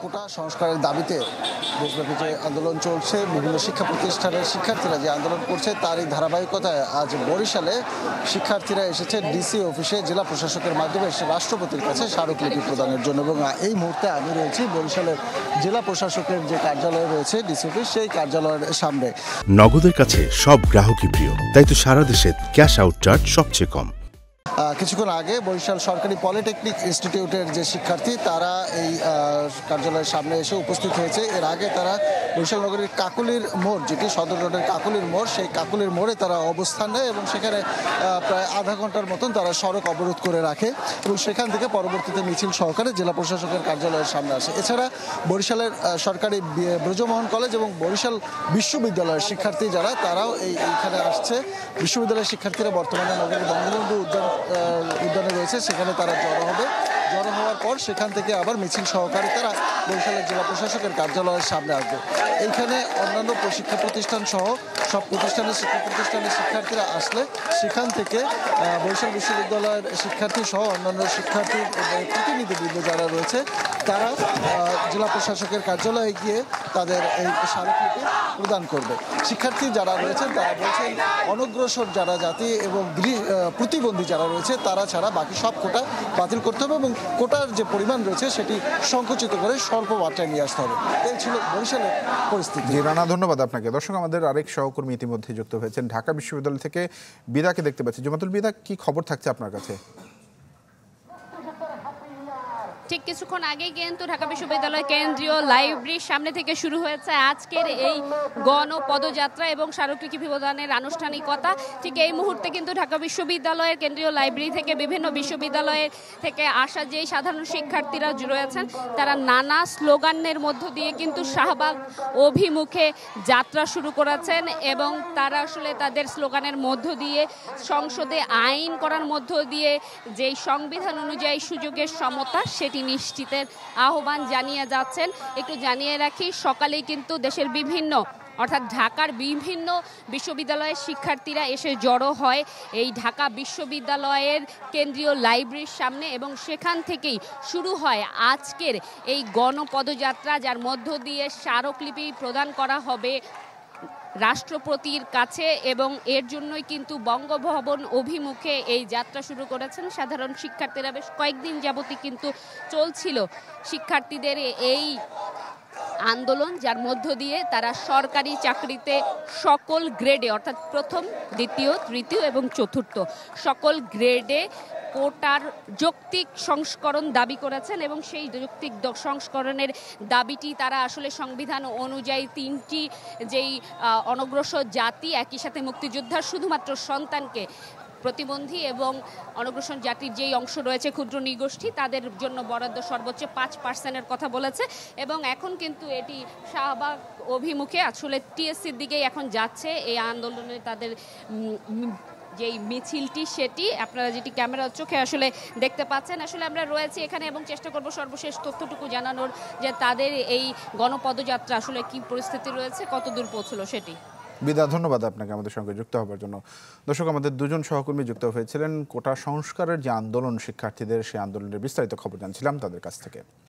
কোটা সংস্কারের দাবিতে দেশব্যাপী যে আন্দোলন চলছে, বিভিন্ন শিক্ষা প্রতিষ্ঠানের শিক্ষার্থীরা যে আন্দোলন করছে তারই ধারাবাহিকতায় আজ বরিশালে শিক্ষার্থীরা এসেছে ডিসি অফিসে জেলা প্রশাসকের মাধ্যমে রাষ্ট্রপতির কাছে স্মারকলিপি প্রদানের জন্য। এবং এই মুহূর্তে আমি রয়েছি বরিশালের জেলা প্রশাসকের যে কার্যালয় রয়েছে ডিসি অফিস, সেই কার্যালয়ের সামনে। নগদের কাছে সব গ্রাহকই প্রিয়, তাই তো সারা দেশে ক্যাশ আউট চার্জ সবচেয়ে কম। কিছুক্ষণ আগে বরিশাল সরকারি পলিটেকনিক ইনস্টিটিউটের যে শিক্ষার্থী তারা এই কার্যালয়ের সামনে এসে উপস্থিত হয়েছে। এর আগে তারা বরিশাল নগরীর কাকুলির মোড়, যেটি সদর রোডের কাকুলির মোড়, সেই কাকুলির মোড়ে তারা অবস্থান নেয় এবং সেখানে প্রায় আধা ঘন্টার মতন তারা সড়ক অবরোধ করে রাখে এবং সেখান থেকে পরবর্তীতে মিছিল সহকারে জেলা প্রশাসকের কার্যালয়ের সামনে আসে। এছাড়া বরিশালের সরকারি ব্রজমোহন কলেজ এবং বরিশাল বিশ্ববিদ্যালয়ের শিক্ষার্থী যারা, তারাও এইখানে আসছে। বিশ্ববিদ্যালয়ের শিক্ষার্থীরা বর্তমানে নগরীর বঙ্গবন্ধু উদ্যানে রয়েছে, সেখানে তারা জড়ো হওয়ার পর সেখান থেকে আবার মিছিল সহকারে তারা বরিশালের জেলা প্রশাসকের কার্যালয়ের সামনে আসবে। এইখানে অন্যান্য শিক্ষা প্রতিষ্ঠান সহ সব শিক্ষা প্রতিষ্ঠানের শিক্ষার্থীরা আসলে সেখান থেকে বরিশাল বিশ্ববিদ্যালয়ের শিক্ষার্থী সহ অন্যান্য শিক্ষার্থীর প্রতিনিধিবৃন্দ যারা রয়েছে তারা জেলা প্রশাসকের কার্যালয়ে গিয়ে তাদের এই স্মারকলিপি প্রদান করবে। শিক্ষার্থী যারা রয়েছেন তারা বলছেন অনগ্রসর যারা জাতি এবং প্রতিবন্ধী যারা রয়েছে তারা ছাড়া বাকি সব কোটা বাতিল করতে হবে এবং কোটার যে পরিমাণ রয়েছে সেটি সংকুচিত করে স্বল্প মাত্রায় নিয়ে আসতে হবে। এই ছিল বরিশালের পরিস্থিতি। রানা, ধন্যবাদ আপনাকে। দর্শক, আমাদের আরেক সহকর্মী ইতিমধ্যে যুক্ত হয়েছেন ঢাকা বিশ্ববিদ্যালয় থেকে, বিদাকে দেখতে পাচ্ছি। জুমাতুল বিদা, কি খবর থাকছে আপনার কাছে? ঠিক কিছুক্ষণ আগেই কিন্তু ঢাকা বিশ্ববিদ্যালয় কেন্দ্রীয় লাইব্রেরির সামনে থেকে শুরু হয়েছে আজকের এই গণ পদযাত্রা এবং স্মারকলিপি প্রদানের আনুষ্ঠানিকতা। ঠিক এই মুহূর্তে কিন্তু ঢাকা বিশ্ববিদ্যালয়ের কেন্দ্রীয় লাইব্রেরি থেকে বিভিন্ন বিশ্ববিদ্যালয়ের থেকে আসা যেই সাধারণ শিক্ষার্থীরা রয়েছেন তারা নানা স্লোগানের মধ্য দিয়ে কিন্তু শাহবাগ অভিমুখে যাত্রা শুরু করেছেন এবং তারা আসলে তাদের স্লোগানের মধ্য দিয়ে সংসদে আইন করার মধ্য দিয়ে যেই সংবিধান অনুযায়ী সুযোগের সমতা সেটি নিশ্চিতের আহ্বান জানিয়ে যাচ্ছেন। একটু জানিয়ে রাখি, সকালেই কিন্তু দেশের বিভিন্ন অর্থাৎ ঢাকার বিভিন্ন বিশ্ববিদ্যালয়ের শিক্ষার্থীরা এসে জড়ো হয় এই ঢাকা বিশ্ববিদ্যালয়ের কেন্দ্রীয় লাইব্রেরির সামনে এবং সেখান থেকেই শুরু হয় আজকের এই গণপদযাত্রা, যার মধ্য দিয়ে স্মারকলিপি প্রদান করা হবে রাষ্ট্রপতির কাছে এবং এর জন্যই কিন্তু বঙ্গভবন অভিমুখে এই যাত্রা শুরু করেছেন সাধারণ শিক্ষার্থীরা। বেশ কয়েকদিন যাবতই কিন্তু চলছিল শিক্ষার্থীদের এই আন্দোলন, যার মধ্য দিয়ে তারা সরকারি চাকরিতে সকল গ্রেডে অর্থাৎ প্রথম, দ্বিতীয়, তৃতীয় এবং চতুর্থ সকল গ্রেডে কোটার যৌক্তিক সংস্করণ দাবি করেছেন এবং সেই যৌক্তিক সংস্করণের দাবিটি তারা আসলে সংবিধান অনুযায়ী তিনটি যেই অনগ্রসর জাতি, একই সাথে মুক্তিযোদ্ধার শুধুমাত্র সন্তানকে, প্রতিবন্ধী এবং অনগ্রসর জাতির যেই অংশ রয়েছে ক্ষুদ্র নৃগোষ্ঠী, তাদের জন্য বরাদ্দ সর্বোচ্চ 5% কথা বলেছে এবং এখন কিন্তু এটি শাহবাগ অভিমুখে আসলে টিএসসির দিকেই এখন যাচ্ছে এই আন্দোলনে। তাদের যেই মিছিলটি সেটি আপনারা যেটি ক্যামেরার চোখে আসলে দেখতে পাচ্ছেন। আসলে আমরা রয়েছি এখানে এবং চেষ্টা করব সর্বশেষ তথ্যটুকু জানানোর, যে তাদের এই গণপদযাত্রা আসলে কি পরিস্থিতি রয়েছে, কত দূর পৌঁছলো সেটি। বিদা, ধন্যবাদ আপনাকে আমাদের সঙ্গে যুক্ত হবার জন্য। দর্শক, আমাদের দুজন সহকর্মী যুক্ত হয়েছিলেন কোটা সংস্কারের যে আন্দোলন শিক্ষার্থীদের, সেই আন্দোলনের বিস্তারিত খবর জানছিলাম তাদের কাছ থেকে।